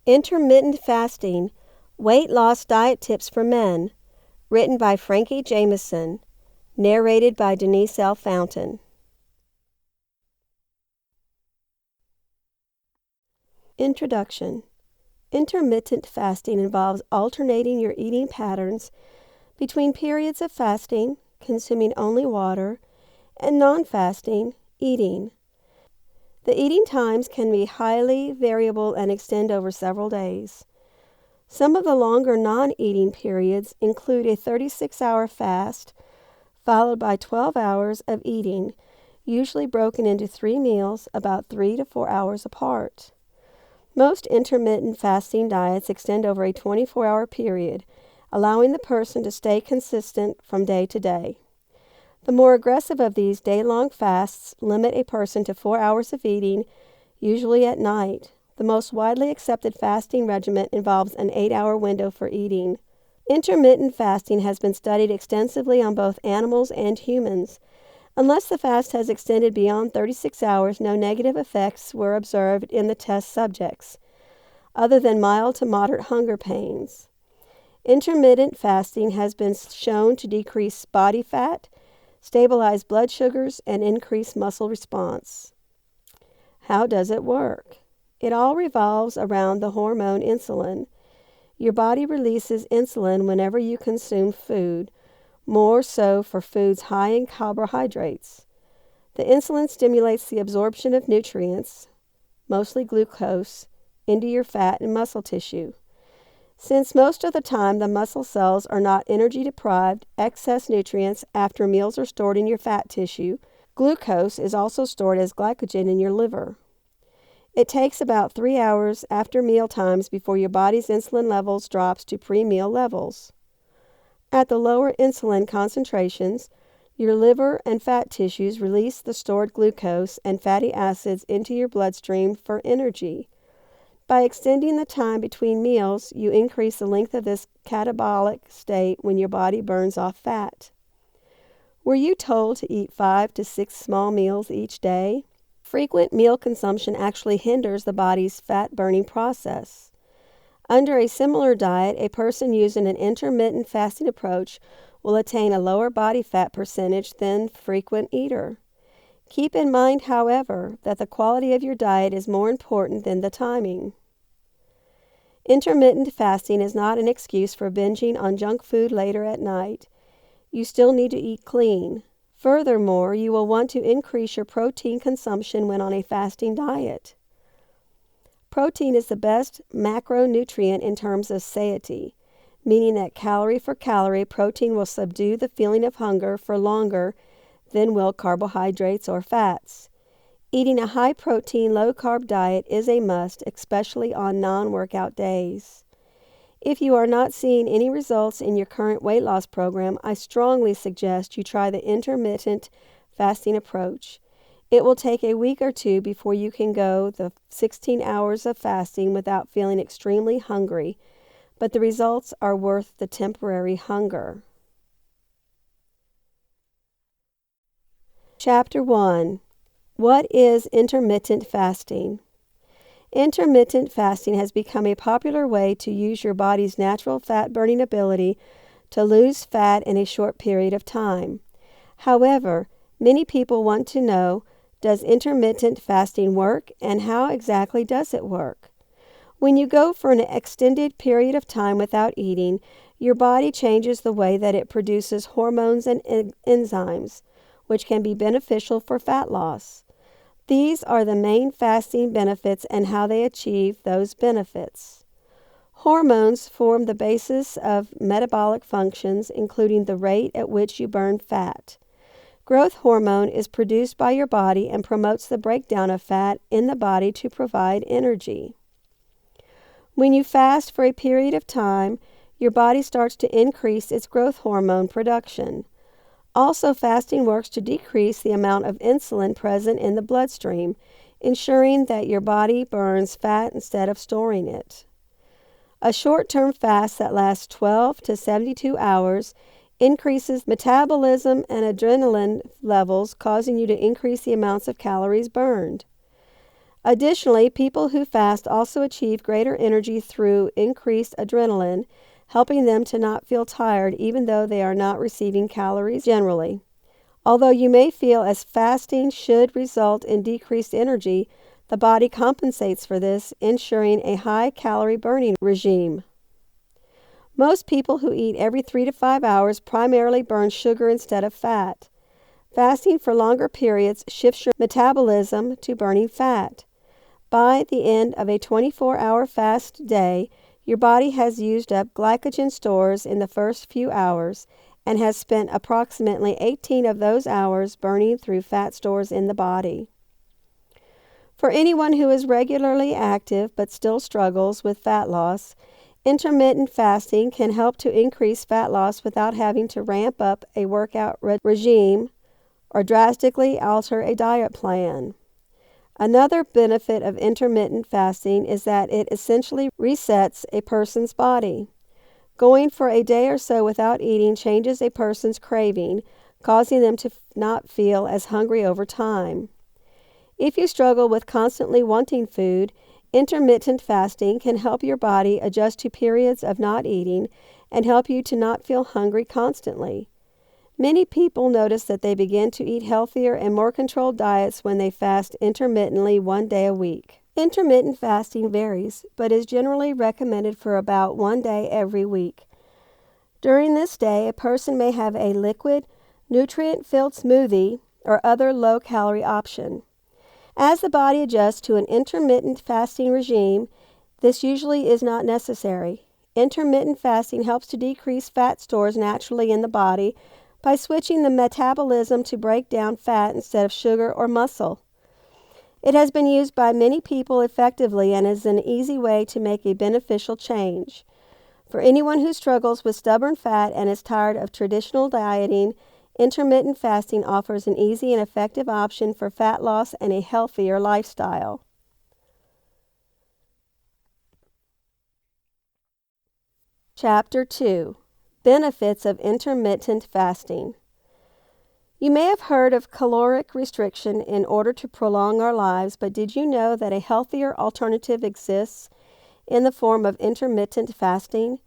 Intermittent Fasting, Weight Loss Diet Tips for Men, written by Frankie Jameson, narrated by Denise L. Fountain. Introduction. Intermittent fasting involves alternating your eating patterns between periods of fasting, consuming only water, and non-fasting, eating. The eating times can be highly variable and extend over several days. Some of the longer non-eating periods include a 36-hour fast, followed by 12 hours of eating, usually broken into 3 meals about 3 to 4 hours apart. Most intermittent fasting diets extend over a 24-hour period, allowing the person to stay consistent from day to day. The more aggressive of these day-long fasts limit a person to 4 hours of eating, usually at night. The most widely accepted fasting regimen involves an 8-hour window for eating. Intermittent fasting has been studied extensively on both animals and humans. Unless the fast has extended beyond 36 hours, no negative effects were observed in the test subjects, other than mild to moderate hunger pains. Intermittent fasting has been shown to decrease body fat, stabilize blood sugars, and increase muscle response. How does it work? It all revolves around the hormone insulin. Your body releases insulin whenever you consume food, more so for foods high in carbohydrates. The insulin stimulates the absorption of nutrients, mostly glucose, into your fat and muscle tissue. Since most of the time the muscle cells are not energy deprived, excess nutrients after meals are stored in your fat tissue. Glucose is also stored as glycogen in your liver. It takes about 3 hours after meal times before your body's insulin levels drops to pre-meal levels. At the lower insulin concentrations, your liver and fat tissues release the stored glucose and fatty acids into your bloodstream for energy. By extending the time between meals, you increase the length of this catabolic state when your body burns off fat. Were you told to eat 5 to 6 small meals each day? Frequent meal consumption actually hinders the body's fat-burning process. Under a similar diet, a person using an intermittent fasting approach will attain a lower body fat percentage than frequent eater. Keep in mind, however, that the quality of your diet is more important than the timing. Intermittent fasting is not an excuse for binging on junk food later at night. You still need to eat clean. Furthermore, you will want to increase your protein consumption when on a fasting diet. Protein is the best macronutrient in terms of satiety, meaning that calorie for calorie, protein will subdue the feeling of hunger for longer than will carbohydrates or fats. Eating a high-protein, low-carb diet is a must, especially on non-workout days. If you are not seeing any results in your current weight loss program, I strongly suggest you try the intermittent fasting approach. It will take a week or two before you can go the 16 hours of fasting without feeling extremely hungry, but the results are worth the temporary hunger. Chapter 1. What is intermittent fasting? Intermittent fasting has become a popular way to use your body's natural fat-burning ability to lose fat in a short period of time. However, many people want to know, does intermittent fasting work, and how exactly does it work? When you go for an extended period of time without eating, your body changes the way that it produces hormones and enzymes, which can be beneficial for fat loss. These are the main fasting benefits and how they achieve those benefits. Hormones form the basis of metabolic functions, including the rate at which you burn fat. Growth hormone is produced by your body and promotes the breakdown of fat in the body to provide energy. When you fast for a period of time, your body starts to increase its growth hormone production. Also, fasting works to decrease the amount of insulin present in the bloodstream, ensuring that your body burns fat instead of storing it. A short-term fast that lasts 12 to 72 hours increases metabolism and adrenaline levels, causing you to increase the amounts of calories burned. Additionally, people who fast also achieve greater energy through increased adrenaline, helping them to not feel tired even though they are not receiving calories generally. Although you may feel as fasting should result in decreased energy, the body compensates for this, ensuring a high-calorie burning regime. Most people who eat every 3 to 5 hours primarily burn sugar instead of fat. Fasting for longer periods shifts your metabolism to burning fat. By the end of a 24-hour fast day, your body has used up glycogen stores in the first few hours and has spent approximately 18 of those hours burning through fat stores in the body. For anyone who is regularly active but still struggles with fat loss, intermittent fasting can help to increase fat loss without having to ramp up a workout regime or drastically alter a diet plan. Another benefit of intermittent fasting is that it essentially resets a person's body. Going for a day or so without eating changes a person's craving, causing them to not feel as hungry over time. If you struggle with constantly wanting food, intermittent fasting can help your body adjust to periods of not eating and help you to not feel hungry constantly. Many people notice that they begin to eat healthier and more controlled diets when they fast intermittently 1 day a week. Intermittent fasting varies, but is generally recommended for about 1 day every week. During this day, a person may have a liquid, nutrient-filled smoothie or other low-calorie option. As the body adjusts to an intermittent fasting regime, this usually is not necessary. Intermittent fasting helps to decrease fat stores naturally in the body by switching the metabolism to break down fat instead of sugar or muscle. It has been used by many people effectively and is an easy way to make a beneficial change. For anyone who struggles with stubborn fat and is tired of traditional dieting, intermittent fasting offers an easy and effective option for fat loss and a healthier lifestyle. Chapter 2: Benefits of Intermittent Fasting. You may have heard of caloric restriction in order to prolong our lives, but did you know that a healthier alternative exists in the form of intermittent fasting?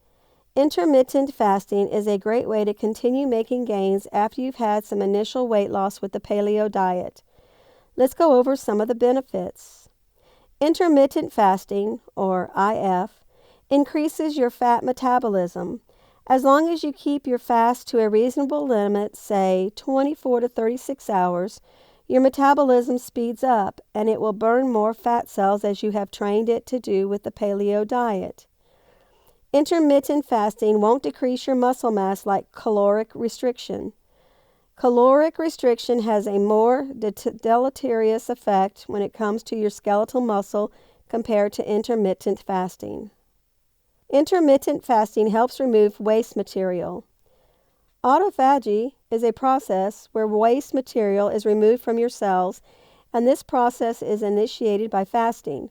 Intermittent fasting is a great way to continue making gains after you've had some initial weight loss with the paleo diet. Let's go over some of the benefits. Intermittent fasting, or IF, increases your fat metabolism. As long as you keep your fast to a reasonable limit, say 24 to 36 hours, your metabolism speeds up and it will burn more fat cells as you have trained it to do with the paleo diet. Intermittent fasting won't decrease your muscle mass like caloric restriction. Caloric restriction has a more deleterious effect when it comes to your skeletal muscle compared to intermittent fasting. Intermittent fasting helps remove waste material. Autophagy is a process where waste material is removed from your cells, and this process is initiated by fasting.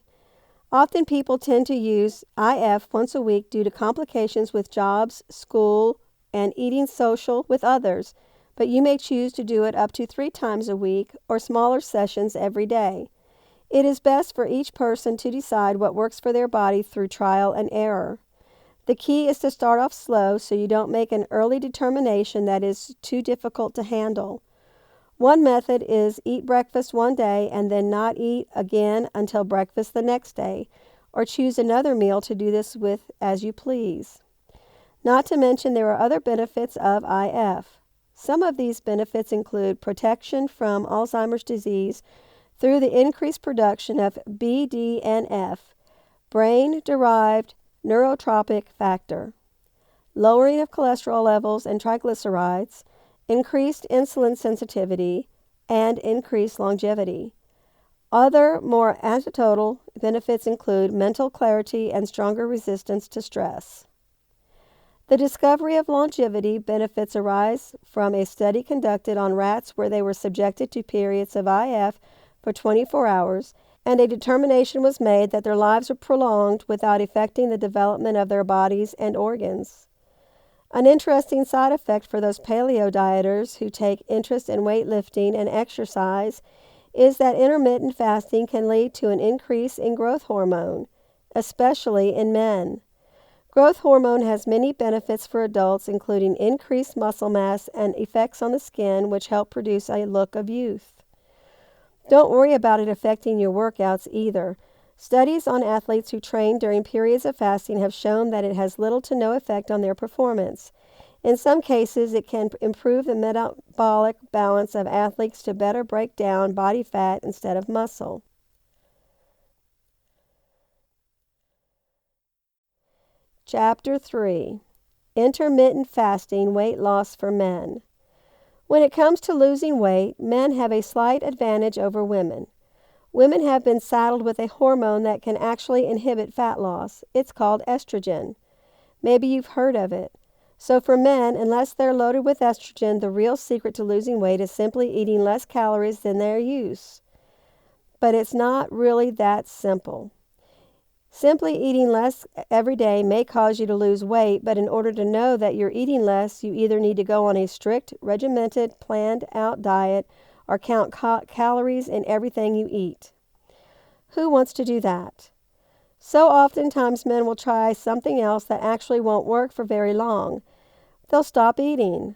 Often people tend to use IF once a week due to complications with jobs, school, and eating social with others, but you may choose to do it up to 3 times a week or smaller sessions every day. It is best for each person to decide what works for their body through trial and error. The key is to start off slow so you don't make an early determination that is too difficult to handle. One method is eat breakfast one day and then not eat again until breakfast the next day, or choose another meal to do this with as you please. Not to mention there are other benefits of IF. Some of these benefits include protection from Alzheimer's disease through the increased production of BDNF, brain-derived neurotropic factor, lowering of cholesterol levels and triglycerides, increased insulin sensitivity, and increased longevity. Other more anecdotal benefits include mental clarity and stronger resistance to stress. The discovery of longevity benefits arise from a study conducted on rats where they were subjected to periods of IF for 24 hours, and a determination was made that their lives were prolonged without affecting the development of their bodies and organs. An interesting side effect for those paleo dieters who take interest in weightlifting and exercise is that intermittent fasting can lead to an increase in growth hormone, especially in men. Growth hormone has many benefits for adults, including increased muscle mass and effects on the skin, which help produce a look of youth. Don't worry about it affecting your workouts either. Studies on athletes who train during periods of fasting have shown that it has little to no effect on their performance. In some cases, it can improve the metabolic balance of athletes to better break down body fat instead of muscle. Chapter 3. Intermittent Fasting Weight Loss for Men. When it comes to losing weight, men have a slight advantage over women. Women have been saddled with a hormone that can actually inhibit fat loss. It's called estrogen. Maybe you've heard of it. So for men, unless they're loaded with estrogen, the real secret to losing weight is simply eating less calories than they're used. But it's not really that simple. Simply eating less every day may cause you to lose weight, but in order to know that you're eating less, you either need to go on a strict, regimented, planned-out diet or count calories in everything you eat. Who wants to do that? So oftentimes men will try something else that actually won't work for very long. They'll stop eating.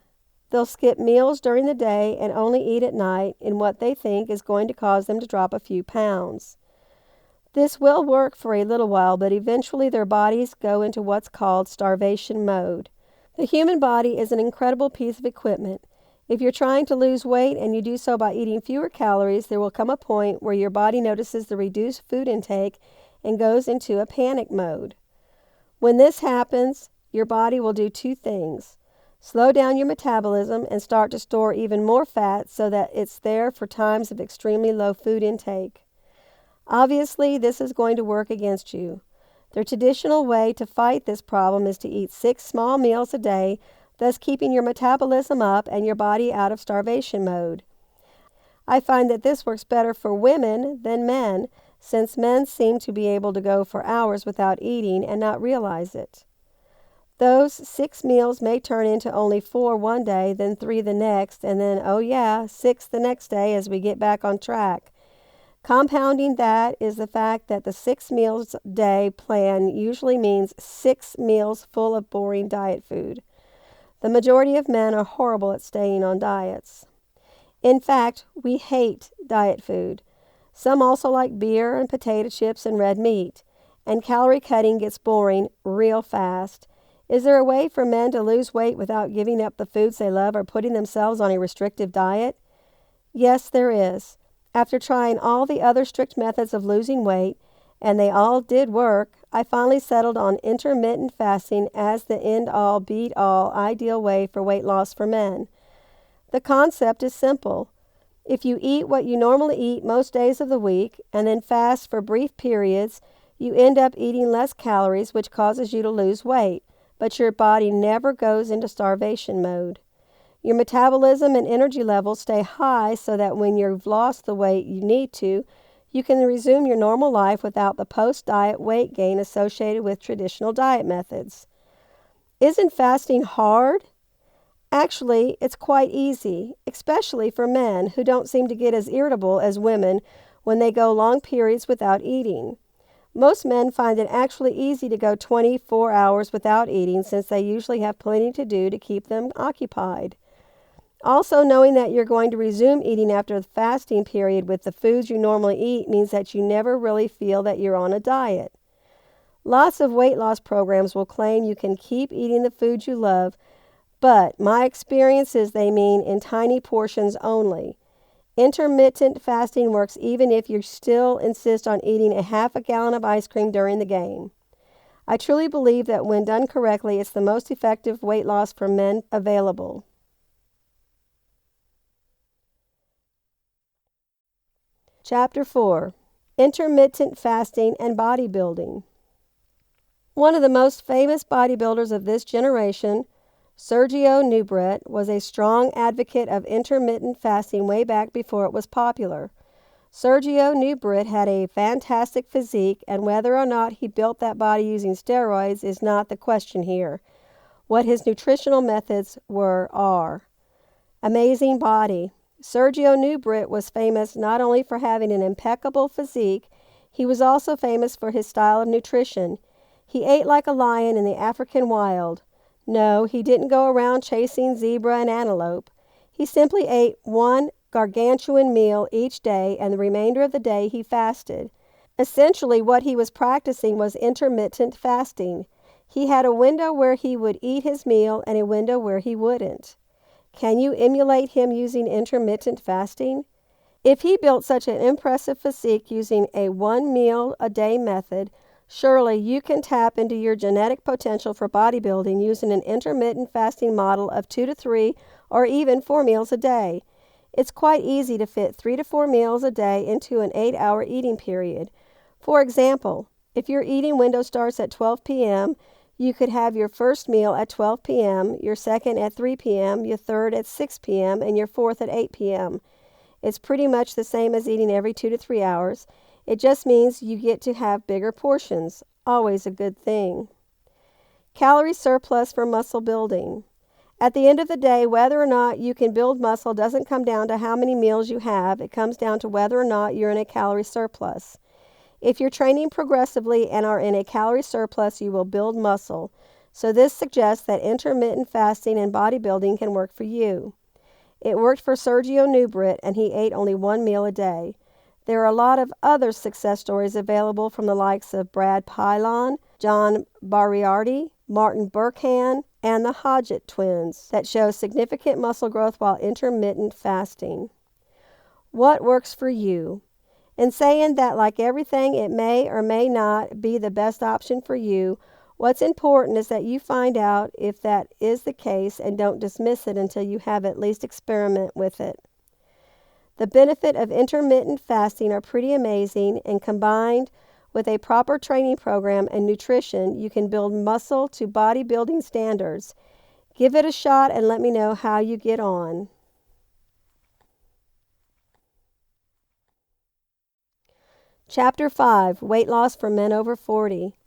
They'll skip meals during the day and only eat at night in what they think is going to cause them to drop a few pounds. This will work for a little while, but eventually their bodies go into what's called starvation mode. The human body is an incredible piece of equipment. If you're trying to lose weight and you do so by eating fewer calories, there will come a point where your body notices the reduced food intake and goes into a panic mode. When this happens, your body will do two things: slow down your metabolism and start to store even more fat so that it's there for times of extremely low food intake. Obviously, this is going to work against you. The traditional way to fight this problem is to eat 6 small meals a day, thus keeping your metabolism up and your body out of starvation mode. I find that this works better for women than men, since men seem to be able to go for hours without eating and not realize it. Those 6 meals may turn into only 4 one day, then 3 the next, and then, 6 the next day as we get back on track. Compounding that is the fact that the 6 meals a day plan usually means 6 meals full of boring diet food. The majority of men are horrible at staying on diets. In fact, we hate diet food. Some also like beer and potato chips and red meat. And calorie cutting gets boring real fast. Is there a way for men to lose weight without giving up the foods they love or putting themselves on a restrictive diet? Yes, there is. After trying all the other strict methods of losing weight, and they all did work, I finally settled on intermittent fasting as the end-all, beat-all ideal way for weight loss for men. The concept is simple. If you eat what you normally eat most days of the week and then fast for brief periods, you end up eating less calories, which causes you to lose weight, but your body never goes into starvation mode. Your metabolism and energy levels stay high so that when you've lost the weight you need to, you can resume your normal life without the post-diet weight gain associated with traditional diet methods. Isn't fasting hard? Actually, it's quite easy, especially for men who don't seem to get as irritable as women when they go long periods without eating. Most men find it actually easy to go 24 hours without eating, since they usually have plenty to do to keep them occupied. Also, knowing that you're going to resume eating after the fasting period with the foods you normally eat means that you never really feel that you're on a diet. Lots of weight loss programs will claim you can keep eating the foods you love, but my experience is they mean in tiny portions only. Intermittent fasting works even if you still insist on eating a half a gallon of ice cream during the game. I truly believe that when done correctly, it's the most effective weight loss for men available. Chapter 4. Intermittent Fasting and Bodybuilding. One of the most famous bodybuilders of this generation, Sergio Nubret, was a strong advocate of intermittent fasting way back before it was popular. Sergio Nubret had a fantastic physique, and whether or not he built that body using steroids is not the question here. What his nutritional methods are. Amazing body. Sergio Nubrit was famous not only for having an impeccable physique, he was also famous for his style of nutrition. He ate like a lion in the African wild. No, he didn't go around chasing zebra and antelope. He simply ate one gargantuan meal each day, and the remainder of the day he fasted. Essentially, what he was practicing was intermittent fasting. He had a window where he would eat his meal and a window where he wouldn't. Can you emulate him using intermittent fasting? If he built such an impressive physique using a one meal a day method, surely you can tap into your genetic potential for bodybuilding using an intermittent fasting model of 2 to 3 or even 4 meals a day. It's quite easy to fit 3 to 4 meals a day into an 8-hour eating period. For example, if your eating window starts at 12 p.m., you could have your first meal at 12 p.m., your second at 3 p.m., your third at 6 p.m., and your fourth at 8 p.m. It's pretty much the same as eating every 2 to 3 hours. It just means you get to have bigger portions. Always a good thing. Calorie surplus for muscle building. At the end of the day, whether or not you can build muscle doesn't come down to how many meals you have. It comes down to whether or not you're in a calorie surplus. If you're training progressively and are in a calorie surplus, you will build muscle. So this suggests that intermittent fasting and bodybuilding can work for you. It worked for Sergio Nubrit, and he ate only one meal a day. There are a lot of other success stories available from the likes of Brad Pilon, John Bariardi, Martin Burkhan, and the Hodgett twins that show significant muscle growth while intermittent fasting. What works for you? In saying that, like everything, it may or may not be the best option for you, what's important is that you find out if that is the case and don't dismiss it until you have at least experiment with it. The benefit of intermittent fasting are pretty amazing, and combined with a proper training program and nutrition, you can build muscle to bodybuilding standards. Give it a shot and let me know how you get on. Chapter 5, Weight Loss for Men Over 40.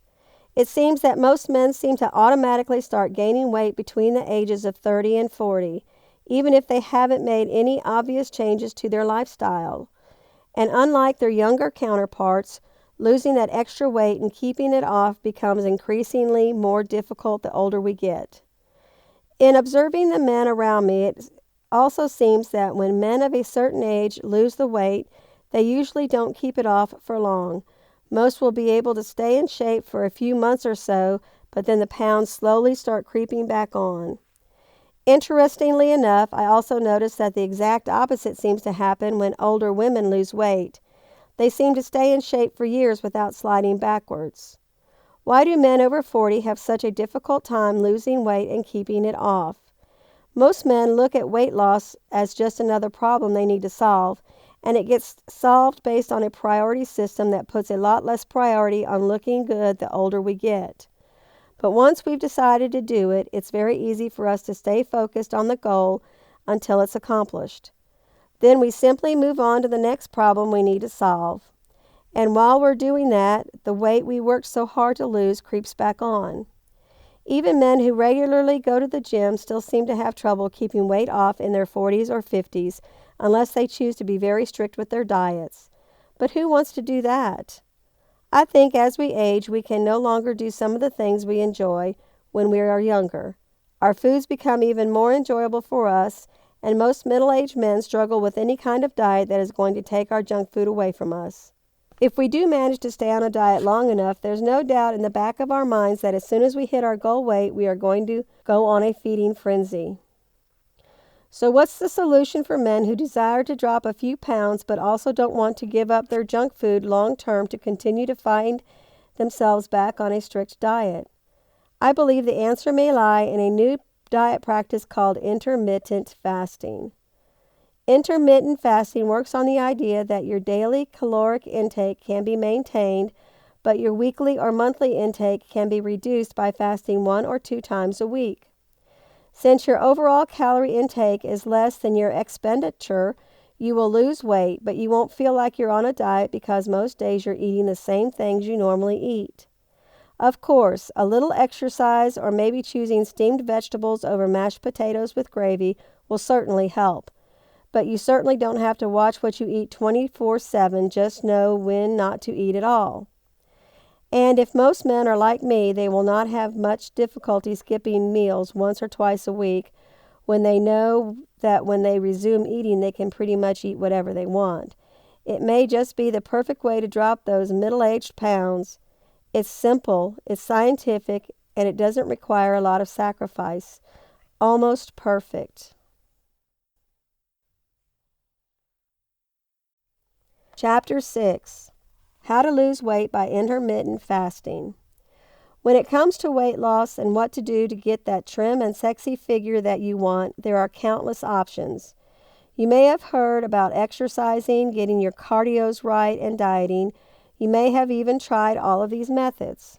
It seems that most men seem to automatically start gaining weight between the ages of 30 and 40, even if they haven't made any obvious changes to their lifestyle. And unlike their younger counterparts, losing that extra weight and keeping it off becomes increasingly more difficult the older we get. In observing the men around me, it also seems that when men of a certain age lose the weight, they usually don't keep it off for long. Most will be able to stay in shape for a few months or so, but then the pounds slowly start creeping back on. Interestingly enough, I also noticed that the exact opposite seems to happen when older women lose weight. They seem to stay in shape for years without sliding backwards. Why do men over 40 have such a difficult time losing weight and keeping it off? Most men look at weight loss as just another problem they need to solve, and it gets solved based on a priority system that puts a lot less priority on looking good the older we get. But once we've decided to do it, it's very easy for us to stay focused on the goal until it's accomplished. Then we simply move on to the next problem we need to solve. And while we're doing that, the weight we worked so hard to lose creeps back on. Even men who regularly go to the gym still seem to have trouble keeping weight off in their 40s or 50s unless they choose to be very strict with their diets. But who wants to do that? I think as we age, we can no longer do some of the things we enjoy when we are younger. Our foods become even more enjoyable for us, and most middle-aged men struggle with any kind of diet that is going to take our junk food away from us. If we do manage to stay on a diet long enough, there's no doubt in the back of our minds that as soon as we hit our goal weight, we are going to go on a feeding frenzy. So what's the solution for men who desire to drop a few pounds but also don't want to give up their junk food long term to continue to find themselves back on a strict diet? I believe the answer may lie in a new diet practice called intermittent fasting. Intermittent fasting works on the idea that your daily caloric intake can be maintained, but your weekly or monthly intake can be reduced by fasting 1 or 2 times a week. Since your overall calorie intake is less than your expenditure, you will lose weight, but you won't feel like you're on a diet because most days you're eating the same things you normally eat. Of course, a little exercise or maybe choosing steamed vegetables over mashed potatoes with gravy will certainly help. but you certainly don't have to watch what you eat 24/7. Just know when not to eat at all. And if most men are like me, they will not have much difficulty skipping meals once or twice a week when they know that when they resume eating, they can pretty much eat whatever they want. It may just be the perfect way to drop those middle-aged pounds. It's simple, it's scientific, and it doesn't require a lot of sacrifice. Almost perfect. Chapter 6. How to Lose Weight by Intermittent Fasting. When it comes to weight loss and what to do to get that trim and sexy figure that you want, there are countless options. You may have heard about exercising, getting your cardios right, and dieting. You may have even tried all of these methods.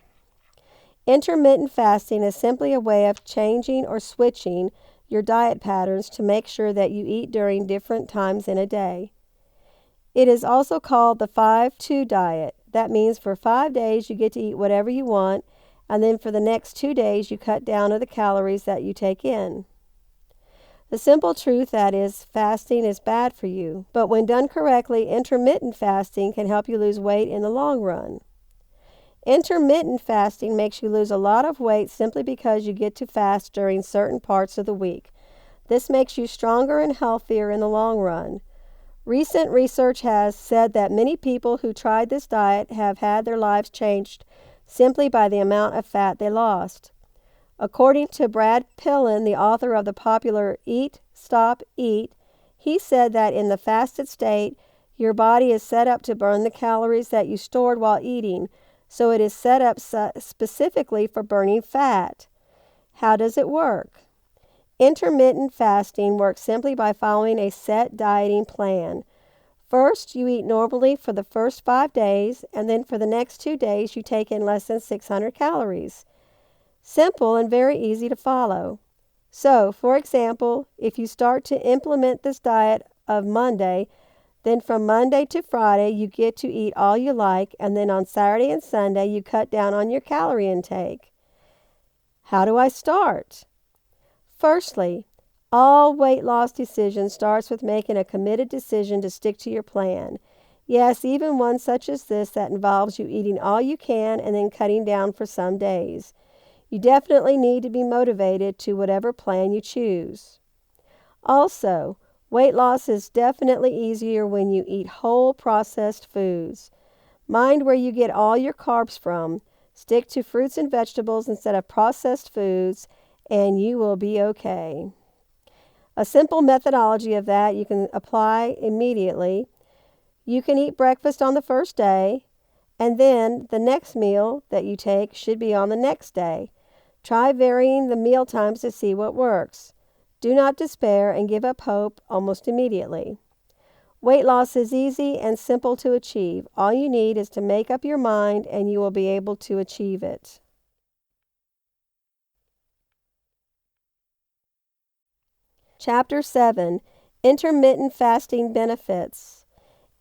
Intermittent fasting is simply a way of changing or switching your diet patterns to make sure that you eat during different times in a day. It is also called the 5-2 diet. That means for 5 days you get to eat whatever you want, and then for the next 2 days you cut down on the calories that you take in. The simple truth that is, fasting is bad for you, but when done correctly, intermittent fasting can help you lose weight in the long run. Intermittent fasting makes you lose a lot of weight simply because you get to fast during certain parts of the week. This makes you stronger and healthier in the long run. Recent research has said that many people who tried this diet have had their lives changed simply by the amount of fat they lost. According to Brad Pillen, the author of the popular Eat, Stop, Eat, he said that in the fasted state, your body is set up to burn the calories that you stored while eating, so it is set up specifically for burning fat. How does it work? Intermittent fasting works simply by following a set dieting plan. First, you eat normally for the first 5 days, and then for the next 2 days, you take in less than 600 calories. Simple and very easy to follow. So, for example, if you start to implement this diet of Monday, then from Monday to Friday, you get to eat all you like, and then on Saturday and Sunday, you cut down on your calorie intake. How do I start? Firstly, all weight loss decision starts with making a committed decision to stick to your plan. Yes, even one such as this that involves you eating all you can and then cutting down for some days. You definitely need to be motivated to whatever plan you choose. Also, weight loss is definitely easier when you eat whole processed foods. Mind where you get all your carbs from. Stick to fruits and vegetables instead of processed foods, and you will be okay. A simple methodology of that you can apply immediately. You can eat breakfast on the first day, and then the next meal that you take should be on the next day. Try varying the meal times to see what works. Do not despair and give up hope almost immediately. Weight loss is easy and simple to achieve. All you need is to make up your mind and you will be able to achieve it. Chapter 7. Intermittent Fasting Benefits.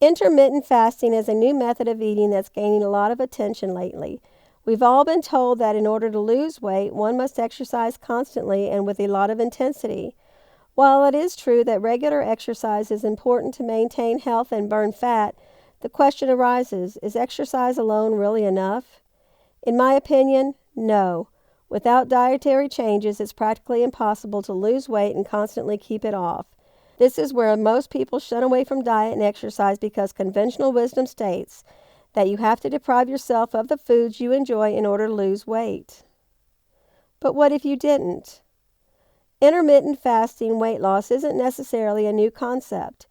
Intermittent fasting is a new method of eating that's gaining a lot of attention lately. We've all been told that in order to lose weight, one must exercise constantly and with a lot of intensity. While it is true that regular exercise is important to maintain health and burn fat, the question arises, is exercise alone really enough? In my opinion, no. Without dietary changes, it's practically impossible to lose weight and constantly keep it off. This is where most people shun away from diet and exercise because conventional wisdom states that you have to deprive yourself of the foods you enjoy in order to lose weight. But what if you didn't? Intermittent fasting weight loss isn't necessarily a new concept.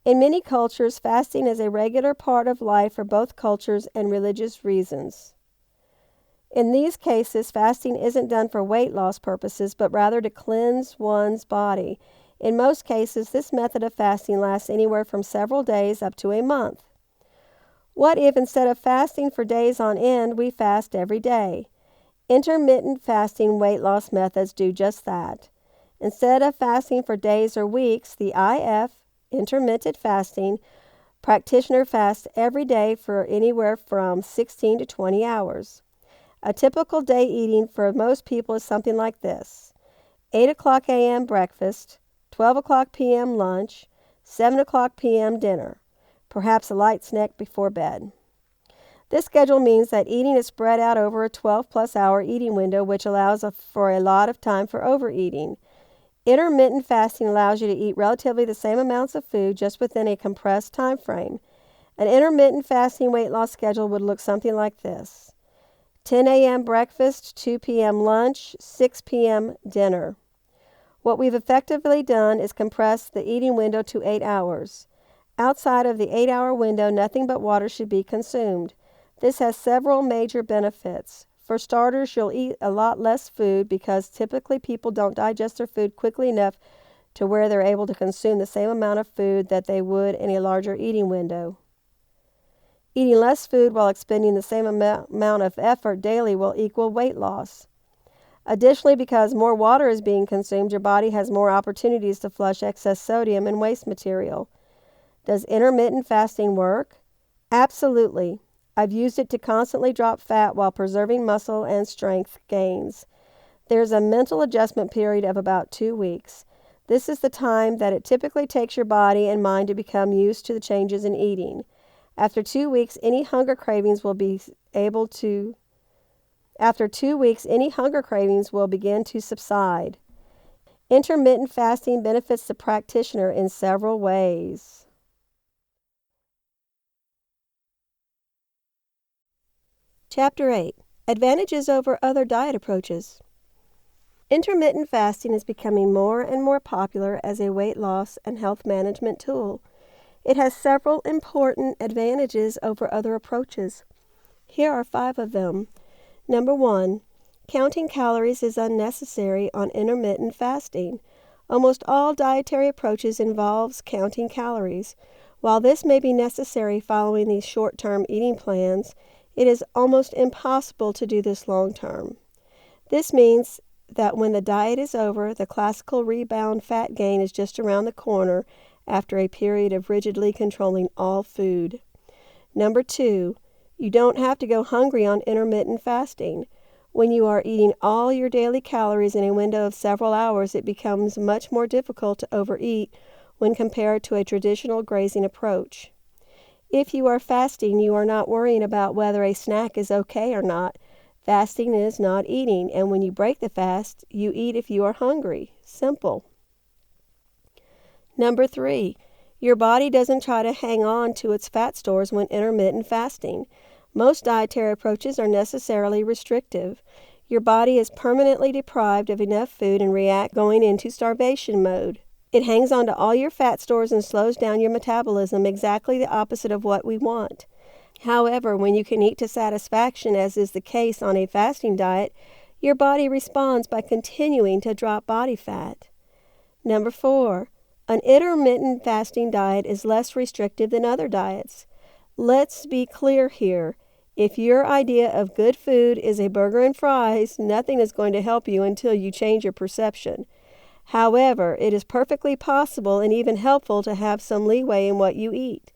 In many cultures, fasting is a regular part of life for both cultures and religious reasons. In these cases, fasting isn't done for weight loss purposes, but rather to cleanse one's body. In most cases, this method of fasting lasts anywhere from several days up to a month. What if instead of fasting for days on end, we fast every day? Intermittent fasting weight loss methods do just that. Instead of fasting for days or weeks, the intermittent fasting, practitioner fasts every day for anywhere from 16 to 20 hours. A typical day eating for most people is something like this: 8 o'clock a.m. breakfast, 12 o'clock p.m. lunch, 7 o'clock p.m. dinner, perhaps a light snack before bed. This schedule means that eating is spread out over a 12-plus hour eating window, which allows for a lot of time for overeating. Intermittent fasting allows you to eat relatively the same amounts of food just within a compressed time frame. An intermittent fasting weight loss schedule would look something like this: 10 a.m. breakfast, 2 p.m. lunch, 6 p.m. dinner. What we've effectively done is compress the eating window to 8 hours. Outside of the 8-hour window, nothing but water should be consumed. This has several major benefits. For starters, you'll eat a lot less food because typically people don't digest their food quickly enough to where they're able to consume the same amount of food that they would in a larger eating window. Eating less food while expending the same amount of effort daily will equal weight loss. Additionally, because more water is being consumed, your body has more opportunities to flush excess sodium and waste material. Does intermittent fasting work? Absolutely. I've used it to constantly drop fat while preserving muscle and strength gains. There's a mental adjustment period of about 2 weeks. This is the time that it typically takes your body and mind to become used to the changes in eating. After 2 weeks, any hunger cravings will begin to subside. Intermittent fasting benefits the practitioner in several ways. Chapter 8. Advantages over other diet approaches. Intermittent fasting is becoming more and more popular as a weight loss and health management tool. It has several important advantages over other approaches. Here are 5 of them. Number 1. Counting calories is unnecessary on intermittent fasting. Almost all dietary approaches involves counting calories. While this may be necessary following these short-term eating plans, it is almost impossible to do this long-term. This means that when the diet is over, the classical rebound fat gain is just around the corner after a period of rigidly controlling all food. Number 2, you don't have to go hungry on intermittent fasting. When you are eating all your daily calories in a window of several hours, it becomes much more difficult to overeat when compared to a traditional grazing approach. If you are fasting, you are not worrying about whether a snack is okay or not. Fasting is not eating, and when you break the fast, you eat if you are hungry. Simple. Number 3, your body doesn't try to hang on to its fat stores when intermittent fasting. Most dietary approaches are necessarily restrictive. Your body is permanently deprived of enough food and reacts going into starvation mode. It hangs on to all your fat stores and slows down your metabolism, exactly the opposite of what we want. However, when you can eat to satisfaction, as is the case on a fasting diet, your body responds by continuing to drop body fat. Number 4, an intermittent fasting diet is less restrictive than other diets. Let's be clear here. If your idea of good food is a burger and fries, nothing is going to help you until you change your perception. However, it is perfectly possible and even helpful to have some leeway in what you eat.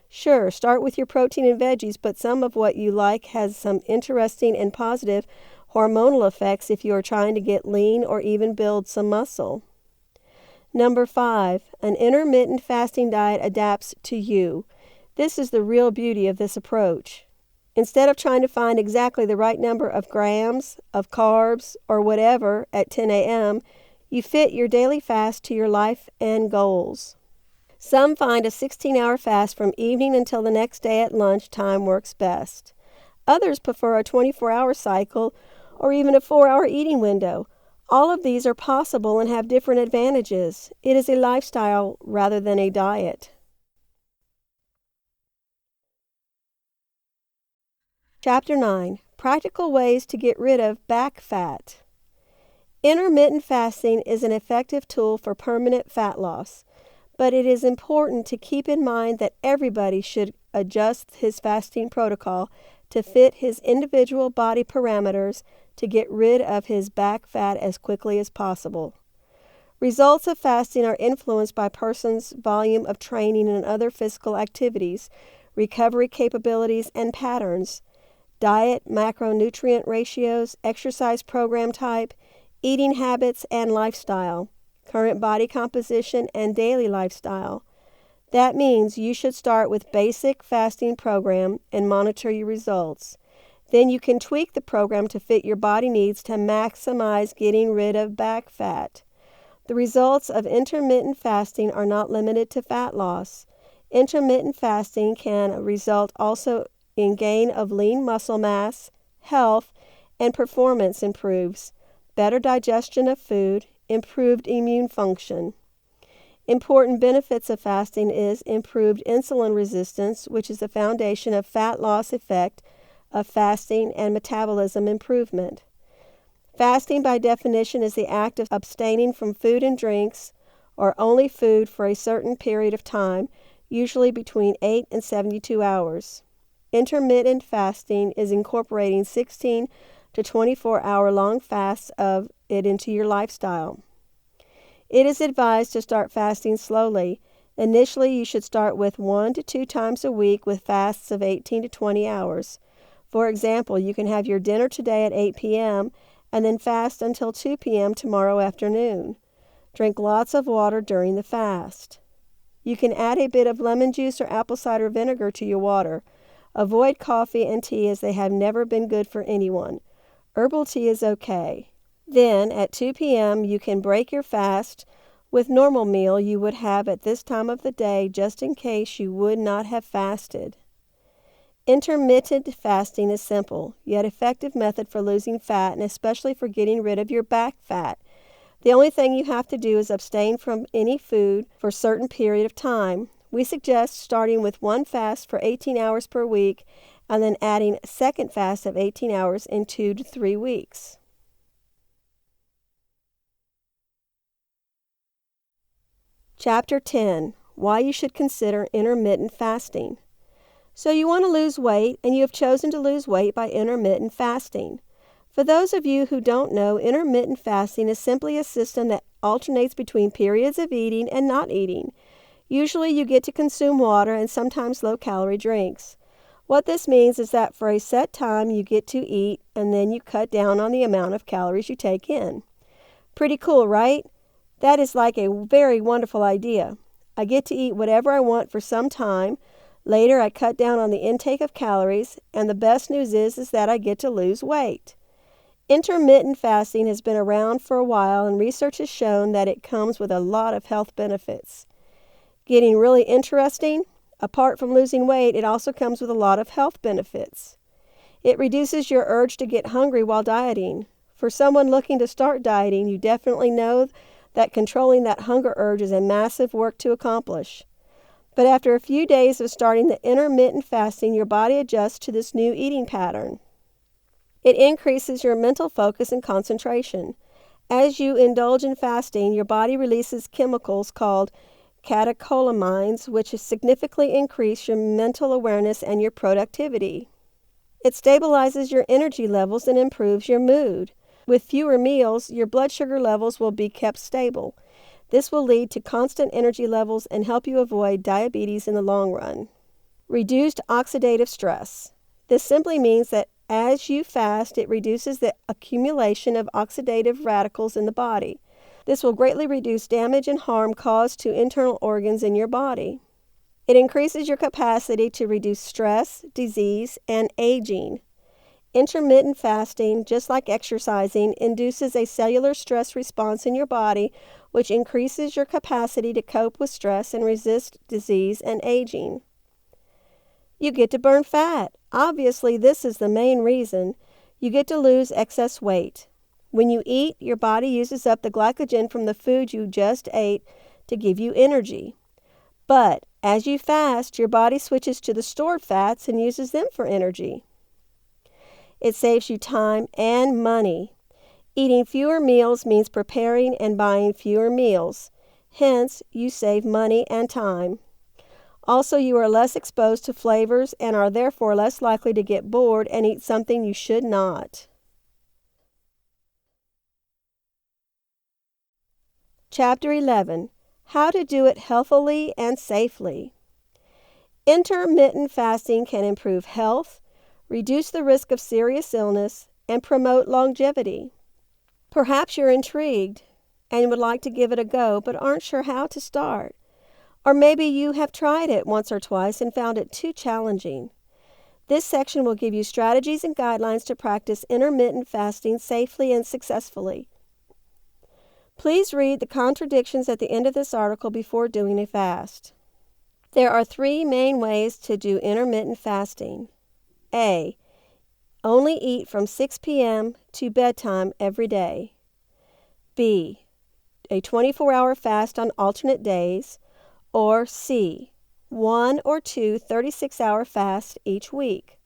Sure, start with your protein and veggies, but some of what you like has some interesting and positive hormonal effects if you are trying to get lean or even build some muscle. Number 5, an intermittent fasting diet adapts to you. This is the real beauty of this approach. Instead of trying to find exactly the right number of grams of carbs or whatever at 10 a.m., you fit your daily fast to your life and goals. Some find a 16-hour fast from evening until the next day at lunchtime works best. Others prefer a 24-hour cycle or even a 4-hour eating window. All of these are possible and have different advantages. It is a lifestyle rather than a diet. Chapter 9. Practical ways to get rid of back fat. Intermittent fasting is an effective tool for permanent fat loss, but it is important to keep in mind that everybody should adjust his fasting protocol to fit his individual body parameters to get rid of his back fat as quickly as possible. Results of fasting are influenced by a person's volume of training and other physical activities, recovery capabilities and patterns, diet, macronutrient ratios, exercise program type, eating habits and lifestyle, current body composition and daily lifestyle, That means you should start with basic fasting program and monitor your results. Then you can tweak the program to fit your body needs to maximize getting rid of back fat. The results of intermittent fasting are not limited to fat loss. Intermittent fasting can result also in gain of lean muscle mass, health, and performance improves, better digestion of food, improved immune function. Important benefits of fasting is improved insulin resistance, which is the foundation of fat loss effect of fasting, and metabolism improvement. Fasting by definition is the act of abstaining from food and drinks or only food for a certain period of time, usually between 8 and 72 hours. Intermittent fasting is incorporating 16 to 24-hour long fasts of it into your lifestyle. It is advised to start fasting slowly. Initially, you should start with 1 to 2 times a week with fasts of 18 to 20 hours. For example, you can have your dinner today at 8 p.m. and then fast until 2 p.m. tomorrow afternoon. Drink lots of water during the fast. You can add a bit of lemon juice or apple cider vinegar to your water. Avoid coffee and tea as they have never been good for anyone. Herbal tea is okay. Then, at 2 p.m., you can break your fast with normal meal you would have at this time of the day just in case you would not have fasted. Intermittent fasting is simple, yet effective method for losing fat and especially for getting rid of your back fat. The only thing you have to do is abstain from any food for a certain period of time. We suggest starting with one fast for 18 hours per week and then adding a second fast of 18 hours in 2 to 3 weeks. Chapter 10. Why you should consider intermittent fasting. So you want to lose weight, and you have chosen to lose weight by intermittent fasting. For those of you who don't know, intermittent fasting is simply a system that alternates between periods of eating and not eating. Usually you get to consume water and sometimes low-calorie drinks. What this means is that for a set time you get to eat, and then you cut down on the amount of calories you take in. Pretty cool, right? That is like a very wonderful idea. I get to eat whatever I want for some time. Later, I cut down on the intake of calories, and the best news is that I get to lose weight. Intermittent fasting has been around for a while, and research has shown that it comes with a lot of health benefits. Getting really interesting, apart from losing weight, it also comes with a lot of health benefits. It reduces your urge to get hungry while dieting. For someone looking to start dieting, you definitely know that controlling that hunger urge is a massive work to accomplish. But after a few days of starting the intermittent fasting, your body adjusts to this new eating pattern. It increases your mental focus and concentration. As you indulge in fasting, your body releases chemicals called catecholamines, which significantly increase your mental awareness and your productivity. It stabilizes your energy levels and improves your mood. With fewer meals, your blood sugar levels will be kept stable. This will lead to constant energy levels and help you avoid diabetes in the long run. Reduced oxidative stress. This simply means that as you fast, it reduces the accumulation of oxidative radicals in the body. This will greatly reduce damage and harm caused to internal organs in your body. It increases your capacity to reduce stress, disease, and aging. Intermittent fasting, just like exercising, induces a cellular stress response in your body, which increases your capacity to cope with stress and resist disease and aging. You get to burn fat. Obviously, this is the main reason. You get to lose excess weight. When you eat, your body uses up the glycogen from the food you just ate to give you energy. But as you fast, your body switches to the stored fats and uses them for energy. It saves you time and money. Eating fewer meals means preparing and buying fewer meals. Hence, you save money and time. Also, you are less exposed to flavors and are therefore less likely to get bored and eat something you should not. Chapter 11. How to do it healthily and safely. Intermittent fasting can improve health, reduce the risk of serious illness, and promote longevity. Perhaps you're intrigued and would like to give it a go but aren't sure how to start. Or maybe you have tried it once or twice and found it too challenging. This section will give you strategies and guidelines to practice intermittent fasting safely and successfully. Please read the contradictions at the end of this article before doing a fast. There are 3 main ways to do intermittent fasting. A. Only eat from 6 p.m. to bedtime every day. B. A 24-hour fast on alternate days. Or C. 1 or 2 36-hour fasts each week.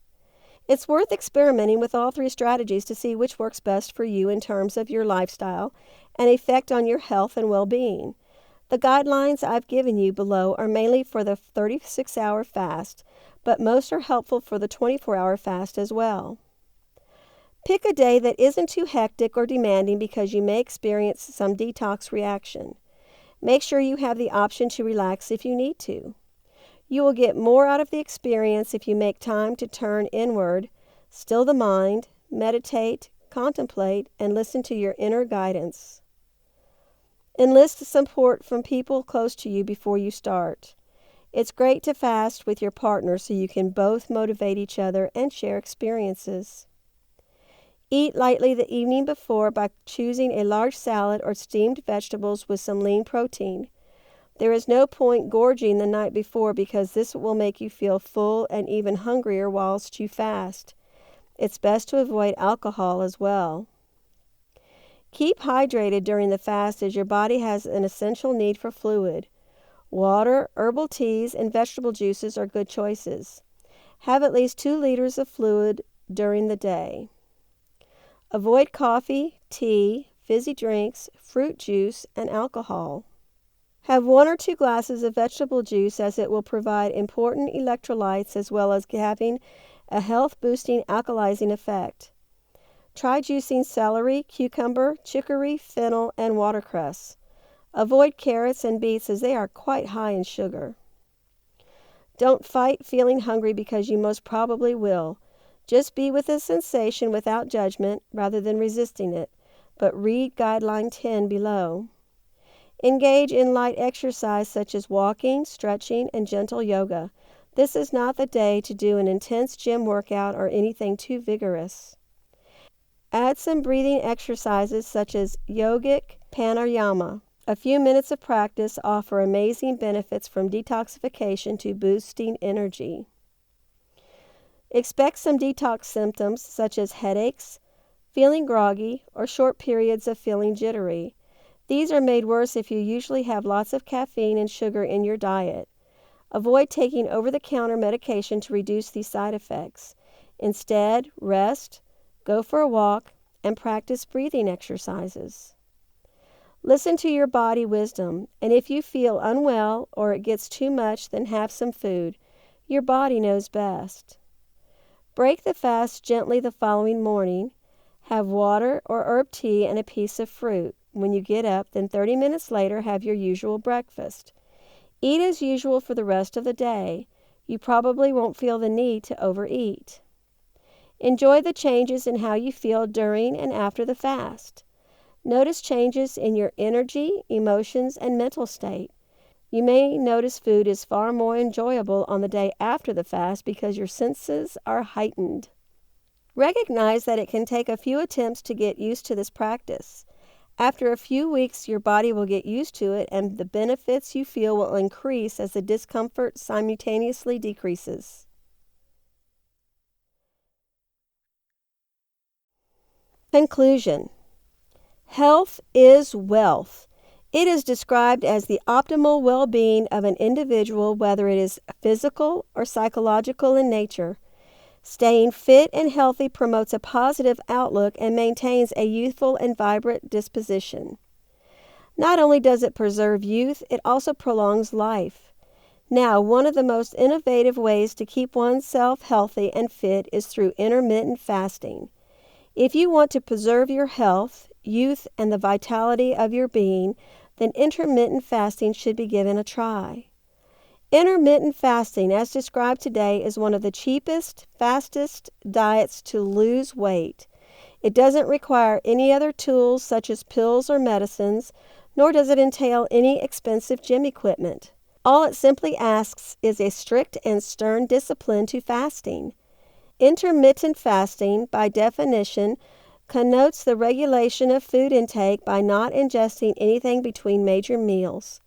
It's worth experimenting with all 3 strategies to see which works best for you in terms of your lifestyle and effect on your health and well-being. The guidelines I've given you below are mainly for the 36-hour fast, but most are helpful for the 24-hour fast as well. Pick a day that isn't too hectic or demanding because you may experience some detox reaction. Make sure you have the option to relax if you need to. You will get more out of the experience if you make time to turn inward, still the mind, meditate, contemplate, and listen to your inner guidance. Enlist support from people close to you before you start. It's great to fast with your partner so you can both motivate each other and share experiences. Eat lightly the evening before by choosing a large salad or steamed vegetables with some lean protein. There is no point gorging the night before because this will make you feel full and even hungrier whilst you fast. It's best to avoid alcohol as well. Keep hydrated during the fast as your body has an essential need for fluid. Water, herbal teas, and vegetable juices are good choices. Have at least 2 liters of fluid during the day. Avoid coffee, tea, fizzy drinks, fruit juice, and alcohol. Have 1 or 2 glasses of vegetable juice as it will provide important electrolytes as well as having a health-boosting alkalizing effect. Try juicing celery, cucumber, chicory, fennel, and watercress. Avoid carrots and beets as they are quite high in sugar. Don't fight feeling hungry because you most probably will. Just be with the sensation without judgment rather than resisting it, but read Guideline 10 below. Engage in light exercise such as walking, stretching, and gentle yoga. This is not the day to do an intense gym workout or anything too vigorous. Add some breathing exercises such as yogic pranayama. A few minutes of practice offer amazing benefits from detoxification to boosting energy. Expect some detox symptoms such as headaches, feeling groggy, or short periods of feeling jittery. These are made worse if you usually have lots of caffeine and sugar in your diet. Avoid taking over-the-counter medication to reduce these side effects. Instead, rest, go for a walk, and practice breathing exercises. Listen to your body wisdom, and if you feel unwell or it gets too much, then have some food. Your body knows best. Break the fast gently the following morning. Have water or herb tea and a piece of fruit. When you get up, then 30 minutes later, have your usual breakfast. Eat as usual for the rest of the day. You probably won't feel the need to overeat. Enjoy the changes in how you feel during and after the fast. Notice changes in your energy, emotions, and mental state. You may notice food is far more enjoyable on the day after the fast because your senses are heightened. Recognize that it can take a few attempts to get used to this practice. After a few weeks, your body will get used to it and the benefits you feel will increase as the discomfort simultaneously decreases. Conclusion. Health is wealth. It is described as the optimal well-being of an individual, whether it is physical or psychological in nature. Staying fit and healthy promotes a positive outlook and maintains a youthful and vibrant disposition. Not only does it preserve youth, it also prolongs life. Now, one of the most innovative ways to keep oneself healthy and fit is through intermittent fasting. If you want to preserve your health, youth, and the vitality of your being, then intermittent fasting should be given a try. Intermittent fasting, as described today, is one of the cheapest, fastest diets to lose weight. It doesn't require any other tools such as pills or medicines, nor does it entail any expensive gym equipment. All it simply asks is a strict and stern discipline to fasting. Intermittent fasting, by definition, connotes the regulation of food intake by not ingesting anything between major meals.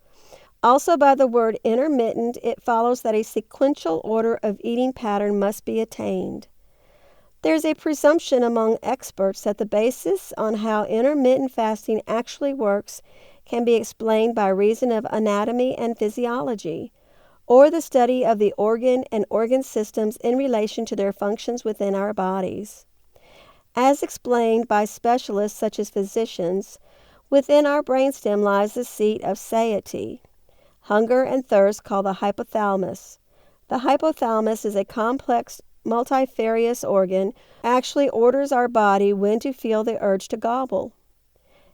Also, by the word intermittent, it follows that a sequential order of eating pattern must be attained. There is a presumption among experts that the basis on how intermittent fasting actually works can be explained by reason of anatomy and physiology, or the study of the organ and organ systems in relation to their functions within our bodies. As explained by specialists such as physicians, within our brainstem lies the seat of satiety, hunger and thirst, called the hypothalamus. The hypothalamus is a complex multifarious organ, actually orders our body when to feel the urge to gobble.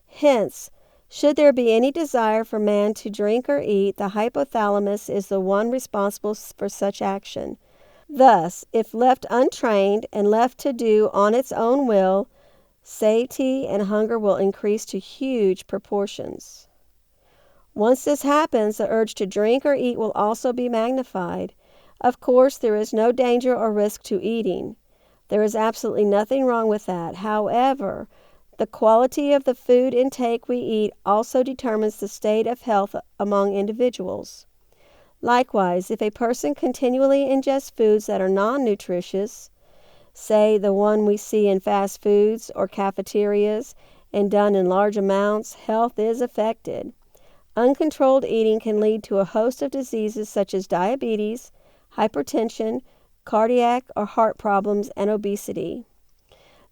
Hence, should there be any desire for man to drink or eat, the hypothalamus is the one responsible for such action. Thus, if left untrained and left to do on its own will, satiety and hunger will increase to huge proportions. Once this happens, the urge to drink or eat will also be magnified. Of course, there is no danger or risk to eating. There is absolutely nothing wrong with that. However, the quality of the food intake we eat also determines the state of health among individuals. Likewise, if a person continually ingests foods that are non-nutritious, say the one we see in fast foods or cafeterias, and done in large amounts, health is affected. Uncontrolled eating can lead to a host of diseases such as diabetes, hypertension, cardiac or heart problems, and obesity.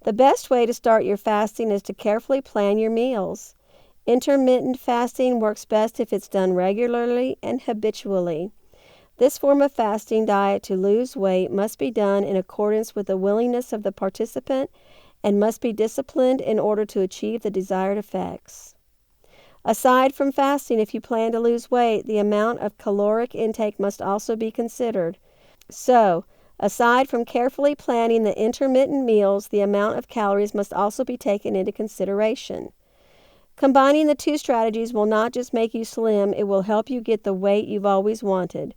The best way to start your fasting is to carefully plan your meals. Intermittent fasting works best if it's done regularly and habitually. This form of fasting diet to lose weight must be done in accordance with the willingness of the participant and must be disciplined in order to achieve the desired effects. Aside from fasting, if you plan to lose weight, the amount of caloric intake must also be considered. So, aside from carefully planning the intermittent meals, the amount of calories must also be taken into consideration. Combining the two strategies will not just make you slim, it will help you get the weight you've always wanted.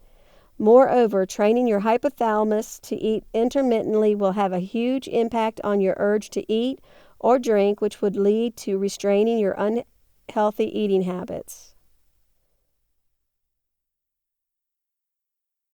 Moreover, training your hypothalamus to eat intermittently will have a huge impact on your urge to eat or drink, which would lead to restraining your unhealthy eating habits.